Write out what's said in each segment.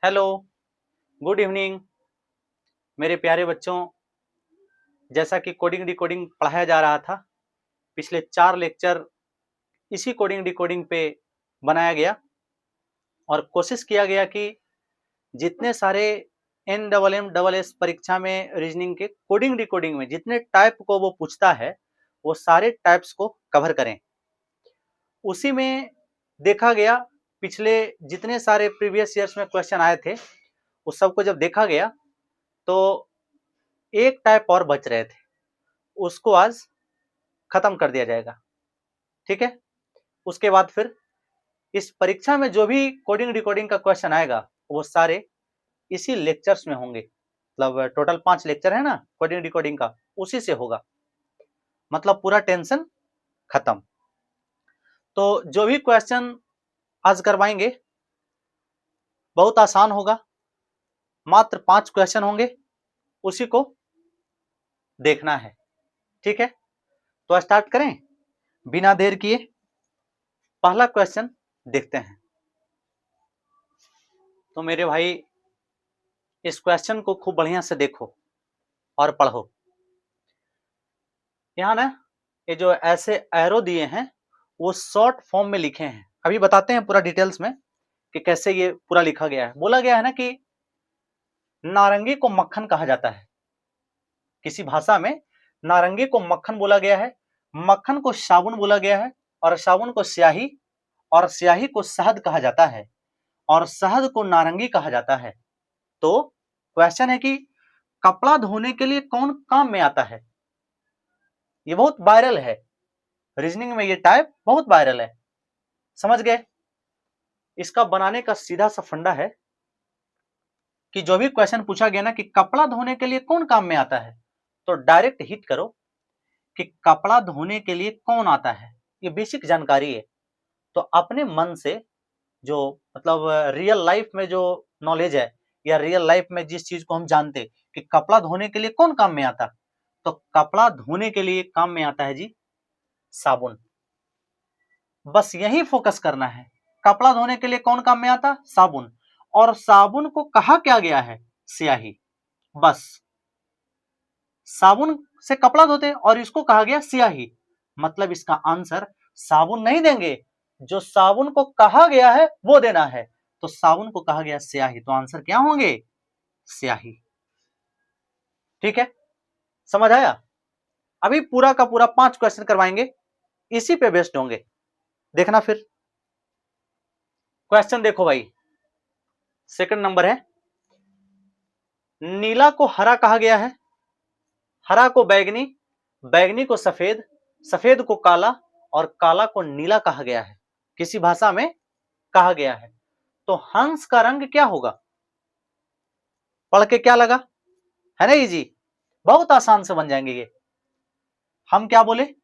Hello, good evening मेरे प्यारे बच्चों। जैसा कि कोडिंग डिकोडिंग पढ़ाया जा रहा था, पिछले 4 लेक्चर इसी कोडिंग डिकोडिंग पे बनाया गया और कोशिश किया गया कि जितने सारे NMMS परीक्षा में रीजनिंग के कोडिंग डिकोडिंग में जितने टाइप को वो पूछता है, वो सारे टाइप्स को कवर करें। उसी में देखा गया, पिछले जितने सारे प्रीवियस ईयर्स में क्वेश्चन आए थे, उस सबको जब देखा गया तो एक टाइप और बच रहे थे, उसको आज खत्म कर दिया जाएगा। ठीक है, उसके बाद फिर इस परीक्षा में जो भी कोडिंग डिकोडिंग का क्वेश्चन आएगा वो सारे इसी लेक्चर्स में होंगे। मतलब टोटल 5 लेक्चर है ना कोडिंग डिकोडिंग का, उसी से होगा। मतलब पूरा टेंशन खत्म। तो जो भी क्वेश्चन आज करवाएंगे बहुत आसान होगा, मात्र 5 क्वेश्चन होंगे, उसी को देखना है। ठीक है, तो स्टार्ट करें बिना देर किए। पहला क्वेश्चन देखते हैं। तो मेरे भाई इस क्वेश्चन को खूब बढ़िया से देखो और पढ़ो। यहाँ ना ये जो ऐसे एरो दिए हैं वो शॉर्ट फॉर्म में लिखे हैं। अभी बताते हैं पूरा डिटेल्स में कि कैसे ये पूरा लिखा गया है। बोला गया है ना कि नारंगी को मक्खन कहा जाता है। किसी भाषा में नारंगी को मक्खन बोला गया है, मक्खन को साबुन बोला गया है, और साबुन को स्याही, और स्याही को शहद कहा जाता है, और शहद को नारंगी कहा जाता है। तो क्वेश्चन है कि कपड़ा धोने के लिए कौन काम में आता है। ये बहुत वायरल है, रीजनिंग में ये टाइप बहुत वायरल है। समझ गए? इसका बनाने का सीधा सा फंडा है कि जो भी क्वेश्चन पूछा गया ना कि कपड़ा धोने के लिए कौन काम में आता है, तो डायरेक्ट हिट करो कि कपड़ा धोने के लिए कौन आता है। ये बेसिक जानकारी है। तो अपने मन से जो मतलब रियल लाइफ में जो नॉलेज है या रियल लाइफ में जिस चीज को हम जानते कि कपड़ा धोने के लिए कौन काम में आता, तो कपड़ा धोने के लिए काम में आता है जी साबुन। बस यही फोकस करना है। कपड़ा धोने के लिए कौन काम में आता? साबुन। और साबुन को कहा क्या गया है? स्याही। बस साबुन से कपड़ा धोते और इसको कहा गया स्याही। मतलब इसका आंसर साबुन नहीं देंगे, जो साबुन को कहा गया है वो देना है। तो साबुन को कहा गया स्याही, तो आंसर क्या होंगे? स्याही। ठीक है, समझ आया? अभी पूरा का पूरा 5 क्वेश्चन करवाएंगे, इसी पे बेस्ड होंगे। देखना फिर क्वेश्चन देखो भाई। सेकंड नंबर है, नीला को हरा कहा गया है, हरा को बैगनी, बैगनी को सफेद, सफेद को काला, और काला को नीला कहा गया है। किसी भाषा में कहा गया है। तो हंस का रंग क्या होगा? पढ़ के क्या लगा? है ना इजी, बहुत आसान से बन जाएंगे ये। हम क्या बोले,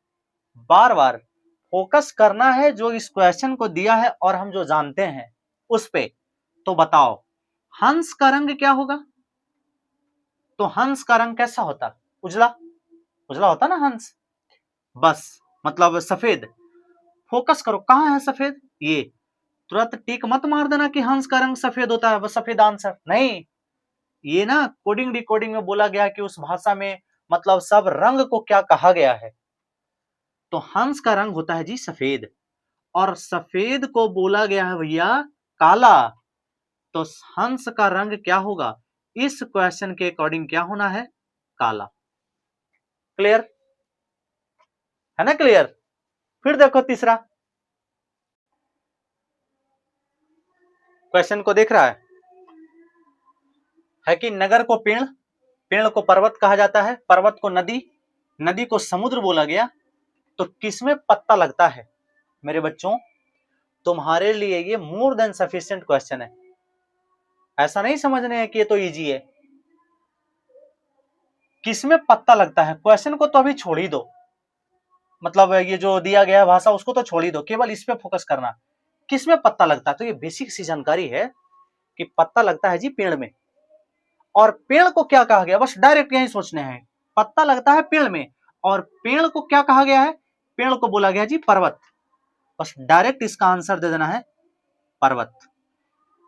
बार बार फोकस करना है जो इस क्वेश्चन को दिया है और हम जो जानते हैं उस पे। तो बताओ हंस का रंग क्या होगा? तो हंस का रंग कैसा होता? उजला, उजला होता ना हंस। बस मतलब सफेद। फोकस करो कहां है सफेद, ये तुरंत टिक मत मार देना कि हंस का रंग सफेद होता है बस सफेद आंसर नहीं। ये ना कोडिंग डिकोडिंग में बोला गया कि उस भाषा में मतलब सब रंग को क्या कहा गया है। तो हंस का रंग होता है जी सफेद, और सफेद को बोला गया है भैया काला। तो हंस का रंग क्या होगा इस क्वेश्चन के अकॉर्डिंग? क्या होना है? काला। क्लियर है ना? क्लियर। फिर देखो तीसरा क्वेश्चन को देख रहा है कि नगर को पेड़, पेड़ को पर्वत कहा जाता है, पर्वत को नदी, नदी को समुद्र बोला गया। तो किसमें पत्ता लगता है? मेरे बच्चों तुम्हारे लिए ये मोर देन सफिशिएंट क्वेश्चन है। ऐसा नहीं समझने है कि ये तो इजी है। किसमें पत्ता लगता है क्वेश्चन को तो अभी छोड़ ही दो, मतलब ये जो दिया गया भाषा उसको तो छोड़ ही दो, केवल इस पे फोकस करना। किसमें पत्ता लगता है? तो ये बेसिक सी जानकारी है कि पत्ता लगता है जी पेड़ में। और पेड़ को क्या कहा गया? बस डायरेक्ट यही सोचने हैं। पत्ता लगता है पेड़ में, और पेड़ को क्या कहा गया है? पेड़ को बोला गया जी पर्वत। बस डायरेक्ट इसका आंसर दे देना है पर्वत।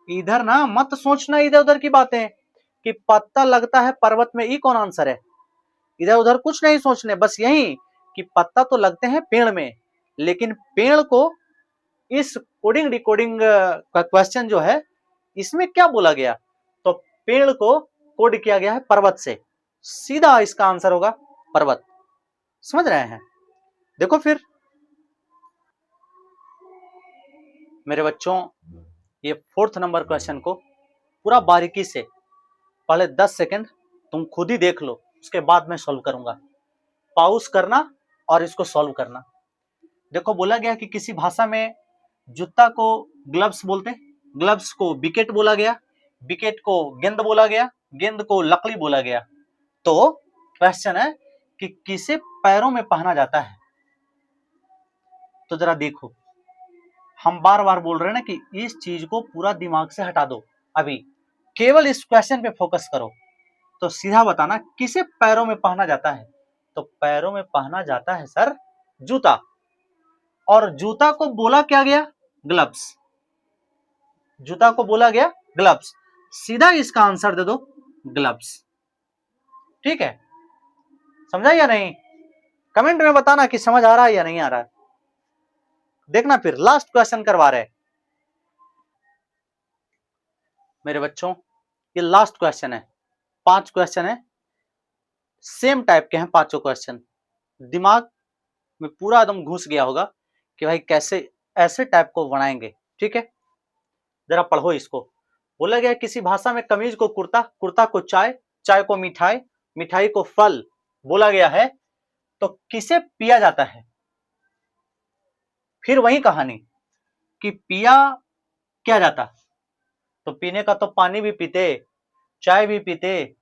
इधर ना मत सोचना इधर उधर की बातें कि पत्ता लगता है पर्वत में, ये कौन आंसर है। इधर उधर कुछ नहीं सोचने, बस यही कि पत्ता तो लगते हैं पेड़ में, लेकिन पेड़ को इस कोडिंग डिकोडिंग का क्वेश्चन जो है इसमें क्या बोला गया, तो पेड़ को कोड किया गया है पर्वत से, सीधा इसका आंसर होगा पर्वत। समझ रहे हैं। देखो फिर मेरे बच्चों, ये 4th नंबर क्वेश्चन को पूरा बारीकी से पहले 10 सेकंड तुम खुद ही देख लो, उसके बाद मैं सॉल्व करूंगा। पॉज करना और इसको सॉल्व करना। देखो बोला गया कि किसी भाषा में जूता को ग्लव्स बोलते, ग्लव्स को विकेट बोला गया, विकेट को गेंद बोला गया, गेंद को लकड़ी बोला गया। तो क्वेश्चन है कि किसे पैरों में पहना जाता है। तो जरा देखो, हम बार बार बोल रहे हैं ना कि इस चीज को पूरा दिमाग से हटा दो, अभी केवल इस क्वेश्चन पे फोकस करो। तो सीधा बताना किसे पैरों में पहना जाता है। तो पैरों में पहना जाता है सर जूता, और जूता को बोला क्या गया, ग्लव्स। जूता को बोला गया ग्लव्स, सीधा इसका आंसर दे दो ग्लव्स। ठीक है, समझा या नहीं। कमेंट में बताना कि समझ आ रहा है या नहीं आ रहा है। देखना फिर लास्ट क्वेश्चन करवा रहे मेरे बच्चों, ये लास्ट क्वेश्चन है, 5 क्वेश्चन है, सेम टाइप के हैं पांचों क्वेश्चन। दिमाग में पूरा एकदम घुस गया होगा कि भाई कैसे ऐसे टाइप को बनाएंगे। ठीक है, जरा पढ़ो इसको। बोला गया किसी भाषा में कमीज को कुर्ता, कुर्ता को चाय, चाय को मिठाई, मिठाई को फल बोला गया है, तो किसे पिया जाता है। फिर वही कहानी कि पिया क्या जाता, तो पीने का तो पानी भी पीते, चाय भी पीते,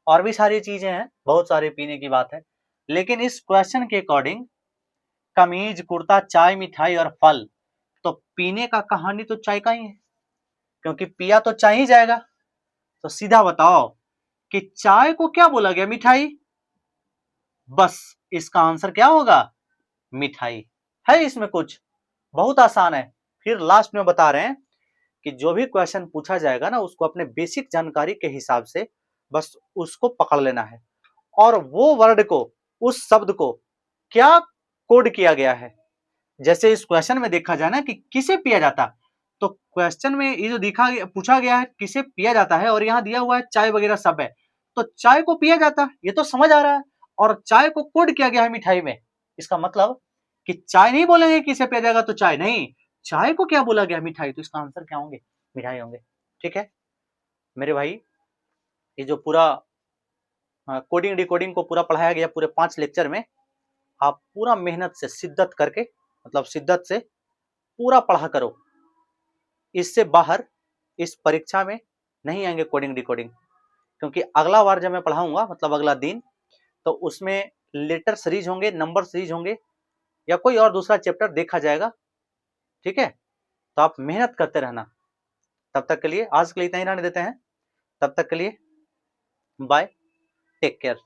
और भी सारी चीजें हैं, बहुत सारे पीने की बात है। लेकिन इस क्वेश्चन के अकॉर्डिंग कमीज, कुर्ता, चाय, मिठाई और फल, तो पीने का कहानी तो चाय का ही है, क्योंकि पिया तो चाय ही जाएगा। तो सीधा बताओ कि चाय को क्या बोला गया, मिठाई। बस इसका आंसर क्या होगा, मिठाई। है इसमें कुछ, बहुत आसान है। फिर लास्ट में बता रहे हैं कि जो भी क्वेश्चन पूछा जाएगा ना, उसको अपने बेसिक जानकारी के हिसाब से बस उसको पकड़ लेना है, और वो वर्ड को, उस शब्द को क्या कोड किया गया है। जैसे इस क्वेश्चन में देखा जाए ना कि किसे पिया जाता, तो क्वेश्चन में ये जो दिखा पूछा गया है किसे पिया जाता है, और यहाँ दिया हुआ है चाय वगैरह सब है, तो चाय को पिया जाता, ये तो समझ आ रहा है। और चाय को कोड किया गया है मिठाई में, इसका मतलब कि चाय नहीं बोलेंगे किसे पिया जाएगा तो चाय नहीं, चाय को क्या बोला गया, मिठाई, तो इसका आंसर क्या होंगे, मिठाई होंगे। ठीक है मेरे भाई, ये जो पूरा कोडिंग डिकोडिंग को पूरा पढ़ाया गया पूरे 5 लेक्चर में, आप पूरा मेहनत से शिद्दत करके, मतलब शिद्दत से पूरा पढ़ा करो। इससे बाहर इस परीक्षा में नहीं आएंगे कोडिंग डिकोडिंग, क्योंकि अगला बार जब मैं पढ़ाऊंगा, मतलब अगला दिन, तो उसमें लेटर सीरीज होंगे, नंबर सीरीज होंगे, या कोई और दूसरा चैप्टर देखा जाएगा। ठीक है, तो आप मेहनत करते रहना। तब तक के लिए आज के लिए इतना ही रहने देते हैं। तब तक के लिए बाय, टेक केयर।